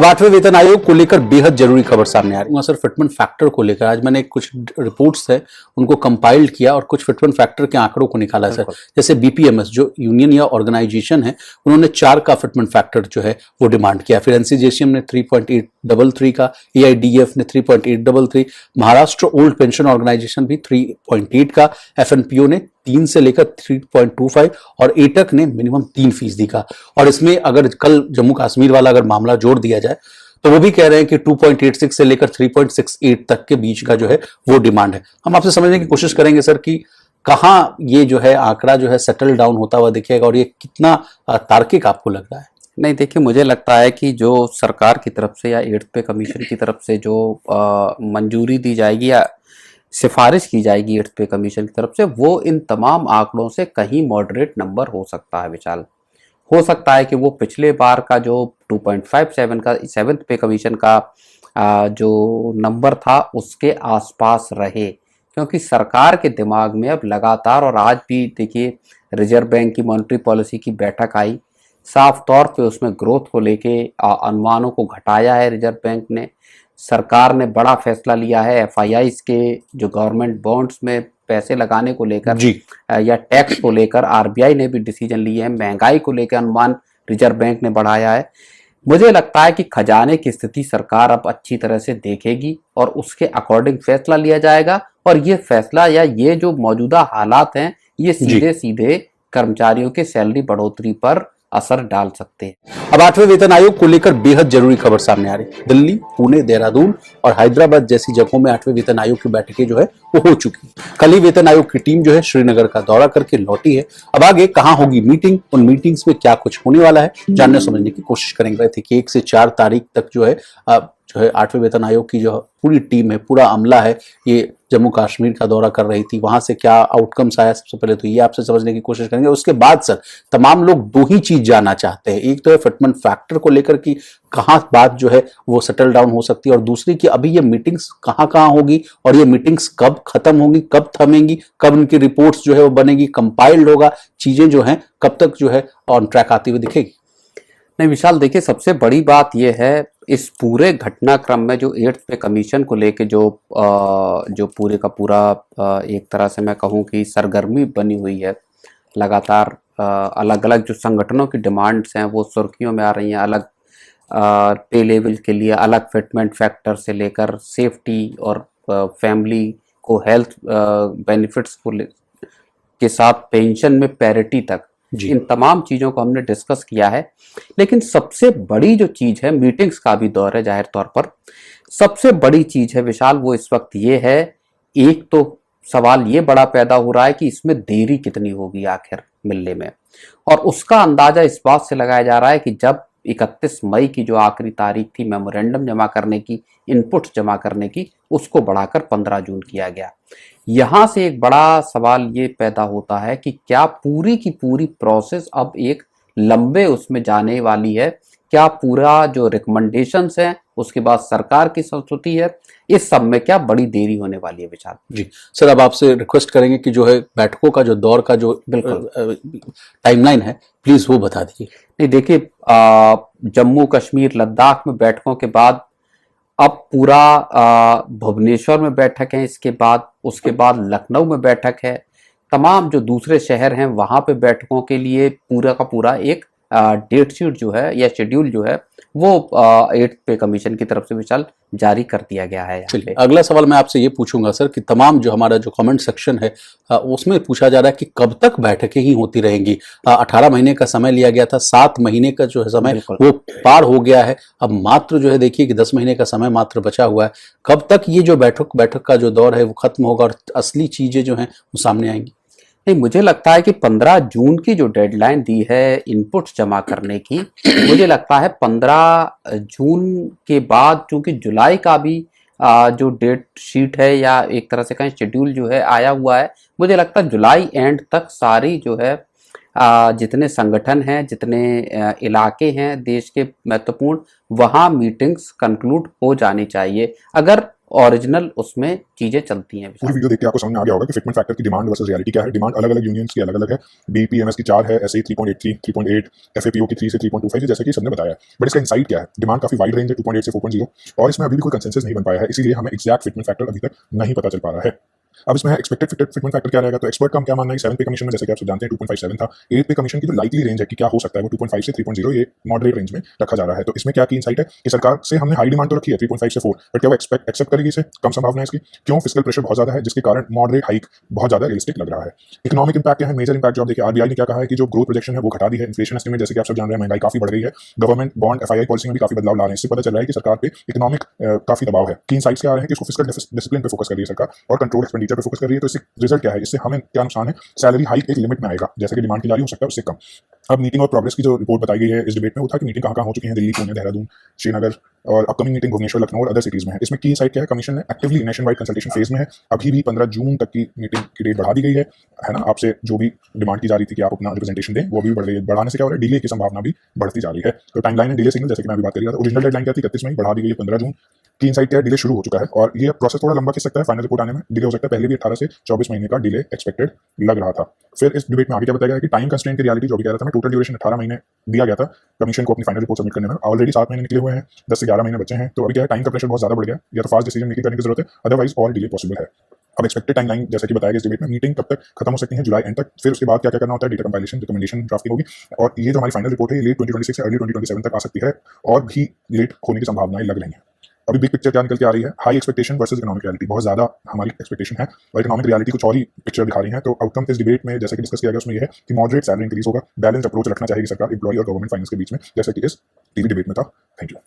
आठवें वेतन आयोग को लेकर बेहद जरूरी खबर सामने आ रही है सर। फिटमेंट फैक्टर को लेकर आज मैंने कुछ रिपोर्ट्स है उनको कंपाइल्ड किया और कुछ फिटमेंट फैक्टर के आंकड़ों को निकाला सर। जैसे बीपीएमएस जो यूनियन या ऑर्गेनाइजेशन है उन्होंने 4 का फिटमेंट फैक्टर जो है वो डिमांड किया। फिर एनसीजेसीएम ने 3.833 का, एआईडीएफ ने 3.833, महाराष्ट्र ओल्ड पेंशन ऑर्गेनाइजेशन भी 3.8 का, एफएनपीओ ने 3 से लेकर 3.25 और एटक ने मिनिमम 3% का। और इसमें अगर कल जम्मू कश्मीर वाला अगर मामला जोड़ दिया जाए तो वो भी कह रहे हैं कि 2.86 से लेकर 3.68 तक के बीच का जो है वो डिमांड है। हम आपसे समझने की कोशिश करेंगे सर कि कहां ये जो है आंकड़ा जो है सेटल डाउन होता हुआ दिखेगा और ये कितना तार्किक आपको लग रहा है? नहीं, देखिए, मुझे लगता है कि जो सरकार की तरफ से या 8th पे कमीशन की तरफ से जो मंजूरी दी जाएगी या सिफारिश की जाएगी 8th पे कमीशन की तरफ से, वो इन तमाम आंकड़ों से कहीं मॉडरेट नंबर हो सकता है। विशाल, हो सकता है कि वो पिछले बार का जो 2.57 का 7th पे कमीशन का जो नंबर था उसके आसपास रहे, क्योंकि सरकार के दिमाग में अब लगातार, और आज भी देखिए रिजर्व बैंक की मॉनेटरी पॉलिसी की बैठक आई, साफ तौर पे उसमें ग्रोथ को लेके अनुमानों को घटाया है रिजर्व बैंक ने। सरकार ने बड़ा फैसला लिया है एफआईआईस के जो गवर्नमेंट बॉन्ड्स में पैसे लगाने को लेकर या टैक्स को लेकर आरबीआई ने भी डिसीजन लिए हैं। महंगाई को लेकर अनुमान रिजर्व बैंक ने बढ़ाया है। मुझे लगता है कि खजाने की स्थिति सरकार अब अच्छी तरह से देखेगी और उसके अकॉर्डिंग फैसला लिया जाएगा, और ये फैसला या ये जो मौजूदा हालात हैं ये सीधे सीधे कर्मचारियों के सैलरी बढ़ोतरी पर असर डाल सकते हैं। अब 8वें वेतन आयोग को लेकर बेहद जरूरी खबर सामने आ रही है। दिल्ली, पुणे, देहरादून और हैदराबाद जैसी जगहों में 8वें वेतन आयोग की बैठकें जो है वो हो चुकी। कल ही वेतन आयोग की टीम जो है श्रीनगर का दौरा करके लौटी है। अब आगे कहां होगी मीटिंग, उन मीटिंग्स में क्या कुछ होने वाला है, जानने समझने की कोशिश करेंगे। थे कि 1 से 4 तारीख तक जो है 8वें वेतन आयोग की जो पूरी टीम है, पूरा अमला है, ये जम्मू कश्मीर का दौरा कर रही थी। वहां से क्या आउटकम्स आया, सबसे पहले तो ये आपसे समझने की कोशिश करेंगे। उसके बाद सर तमाम लोग 2 ही चीज जानना चाहते हैं। एक तो है फिटमेंट फैक्टर को लेकर कि कहां बात जो है वो सेटल डाउन हो सकती है, और दूसरी कि अभी ये मीटिंग्स कहां कहां होगी और ये मीटिंग्स कब खत्म होंगी, कब थमेंगी, कब उनकी रिपोर्ट्स जो है वो बनेगी, कंपाइल्ड होगा, चीजें जो है कब तक जो है ऑन ट्रैक आती हुई दिखेगी। नहीं विशाल, देखिए, सबसे बड़ी बात यह है इस पूरे घटनाक्रम में जो 8th पे कमीशन को लेके जो पूरे का पूरा एक तरह से मैं कहूँ कि सरगर्मी बनी हुई है। लगातार अलग अलग जो संगठनों की डिमांड्स हैं वो सुर्खियों में आ रही हैं। अलग पे लेवल के लिए अलग फिटमेंट फैक्टर से लेकर सेफ्टी और फैमिली को हेल्थ बेनिफिट्स को के साथ पेंशन में पैरिटी तक, इन तमाम चीज़ों को हमने डिस्कस किया है। लेकिन सबसे बड़ी जो चीज़ है, मीटिंग्स का भी दौर है जाहिर तौर पर, सबसे बड़ी चीज़ है विशाल वो इस वक्त ये है, एक तो सवाल ये बड़ा पैदा हो रहा है कि इसमें देरी कितनी होगी आखिर मिलने में, और उसका अंदाजा इस बात से लगाया जा रहा है कि जब 31 मई की जो आखिरी तारीख थी मेमोरेंडम जमा करने की, इनपुट्स जमा करने की, उसको बढ़ाकर 15 जून किया गया। यहां से एक बड़ा सवाल ये पैदा होता है कि क्या पूरी की पूरी प्रोसेस अब एक लंबे उसमें जाने वाली है, क्या पूरा जो रिकमेंडेशंस हैं उसके बाद सरकार की संस्तुति है, इस सब में क्या बड़ी देरी होने वाली है विचार? जी सर, अब आपसे रिक्वेस्ट करेंगे कि जो है बैठकों का जो दौर का जो टाइमलाइन है प्लीज वो बता दीजिए। नहीं, देखिए, जम्मू कश्मीर लद्दाख में बैठकों के बाद अब पूरा भुवनेश्वर में बैठक है, इसके बाद उसके बाद लखनऊ में बैठक है। तमाम जो दूसरे शहर हैं वहां पे बैठकों के लिए पूरा का पूरा एक डेट शीट जो है या शेड्यूल जो है वो 8th पे कमीशन की तरफ से विशाल जारी कर दिया गया है। चलिए, अगला सवाल मैं आपसे ये पूछूंगा सर कि तमाम जो हमारा जो कमेंट सेक्शन है उसमें पूछा जा रहा है कि कब तक बैठकें ही होती रहेंगी। 18 महीने का समय लिया गया था, 7 महीने का जो है समय वो पार हो गया है। अब मात्र जो है देखिए कि 10 महीने का समय मात्र बचा हुआ है। कब तक ये जो बैठक का जो दौर है वो खत्म होगा और असली चीजें जो हैं वो सामने आएंगी? नहीं, मुझे लगता है कि 15 जून की जो डेडलाइन दी है इनपुट्स जमा करने की, मुझे लगता है 15 जून के बाद, चूंकि जुलाई का भी जो डेट शीट है या एक तरह से कहें शेड्यूल जो है आया हुआ है, मुझे लगता है जुलाई एंड तक सारी जो है जितने संगठन हैं, जितने इलाके हैं देश के महत्वपूर्ण, वहाँ मीटिंग्स कंक्लूड हो जानी चाहिए। अगर ओरिजिनल उसमें चीजें चलती हैं। पूरी वीडियो देख के आपको समझ में आ गया होगा कि फिटमेंट फैक्टर की डिमांड वर्सेस रियलिटी क्या है। डिमांड अलग अलग यूनियंस की अलग अलग है। बीपीएमएस की 4 है, एसआई 3.83, 3.8, एफएपीओ की 3 से 3.25, जैसे कि सबने बताया। बट इसका इनसाइट क्या है? डिमांड काफी वाइड रेंज है, 2.8 से 4.0, और इसमें अभी भी कोई कंसेंसस नहीं बन पाया है, इसीलिए हमें एग्जैक्ट फिटमेंट फैक्टर अभी तक नहीं पता चल पा रहा है। अब इसमें एक्सपेक्टेड फिटमेंट फैक्टर क्या रहेगा? तो एक्सपर्ट का हम क्या मानना है, 7 पे कमीशन में जैसे कि आप सब जानते हैं 2.57 था। 8 पे कमीशन की जो लाइकली रेंज है कि क्या हो सकता है वो 2.5 से 3.0, ये मॉडरेट रेंज में रखा जा रहा है। तो इसमें क्या की इनसाइट है कि सरकार से हमने हाई डिमांड तो रखी है 3.5 से 4, बट क्या वो एक्सेप्ट करेगी इसे? कम संभावना है इसकी। क्यों? फिस्कल प्रेशर बहुत ज्यादा है, जिसके कारण मॉडरेट हाइक बहुत ज्यादा रियलिस्टिक लग रहा है। इकोनॉमिक इंपैक्ट क्या है? मेजर इंपैक्ट जो आप देखिए, आरबीआई ने क्या कहा है कि जो ग्रोथ प्रोजेक्शन है वो घटा दी है। इन्फ्लेशन एस्टीमेट जैसे कि आप सब जान रहे हैं, महंगाई काफी बढ़ गई है। गवर्नमेंट बॉन्ड एफआईआई पॉलिसी में भी काफी बदलाव ला रहे हैं। इससे पता चल रहा है कि सरकार पे इकोनॉमिक काफी दबाव है। की इनसाइट्स क्या आ रहे हैं कि इसको फिस्कल डिसिप्लिन पे फोकस कर रही है सरकार और कंट्रोल एक्सपेंडिचर पे फोकस कर रही है। तो इससे रिजल्ट क्या है? इससे हमें क्या नुकसान है? सैलरी हाइक एक लिमिट में आएगा, जैसे कि डिमांड की जारी हो सकता है उससे कम। अब मीटिंग और प्रोग्रेस की जो रिपोर्ट बताई गई है इस डिबेट में, वो था कि मीटिंग कहाँ हो चुकी है, दिल्ली, पुणे, देहरादून, श्रीनगर, और अपकमिंग मीटिंग भुवनेश्वर, लखनऊ और अदर सिटीज में है। इसमें की साइड क्या है? कमीशन ने actively nation wide consultation phase में है। अभी भी 15 जून तक की मीटिंग की डेट बढ़ा दी गई है ना। आपसे जो भी डिमांड की जा रही थी कि आप अपना रिप्रेजेंटेशन दें, वो भी बढ़ रही है। बढ़ाने से क्या हो रहा है? डिले की संभावना भी बढ़ती जा रही है। तो टाइमलाइन है डिले सिग्नल, जैसे कि मैं अभी बात कर रहा था। ओरिजिनल डेडलाइन क्या थी? 31 मई, बढ़ा दी गई है 15 जून। की इनसाइट क्या है? डिले शुरू हो चुका है और ये प्रोसेस थोड़ा लंबा खिंच सकता है, फाइनल रिपोर्ट आने में डिले हो सकता है। पहले भी 18 से 24 महीने का डिले एक्सपेक्टेड लग रहा था। फिर इस डिबेट में आगे क्या बताया गया कि टाइम कंस्ट्रेंट की रियलिटी जो भी कह रहा था मैं, टोटल ड्यूरेशन 18 महीने दिया गया था कमीशन को अपनी फाइनल रिपोर्ट सबमिट करने में। ऑलरेडी 7 महीने निकले हुए हैं, 10 से 11 महीने बचे हैं। तो अभी क्या है, टाइम का प्रेशर बहुत ज्यादा बढ़ गया, या तो फास्ट डिसीजन मेकिंग करने की जरूरत है, अदरवाइज और डिले पॉसिबल है। अब एक्सपेक्टेड टाइमलाइन जैसे कि बताया गया इस डिबेट में, मीटिंग कब तक खत्म हो सकती है? जुलाई एंड तक। फिर उसके बाद क्या क्या करना होता है? डेटा कंपाइलेशन, रिकमेंडेशन ड्राफ्टिंग होगी, और ये जो हमारी फाइनल रिपोर्ट है ये लेट 2026 से अर्ली 2027 तक आ सकती है, और भी लेट होने की संभावनाएं लग रही हैं। अभी बिग पिक्चर क्या निकल के आ रही है? High expectation versus economic reality. बहुत ज्यादा हमारी एक्सपेक्टेशन है और इकोनॉमिक रियलिटी कुछ और ही पिक्चर दिखा रही है। तो आउटकम इस डिबेट में जैसे कि डिस्कस किया गया उसमें यह है कि मॉडरेट सैलरी इंक्रीज होगा, बैलेंस अप्रोच रखना चाहिए सरकार एम्प्लॉय और गवर्नमेंट फाइनेंस के बीच में, जैसे कि इस टीवी डिबेट में था। Thank you.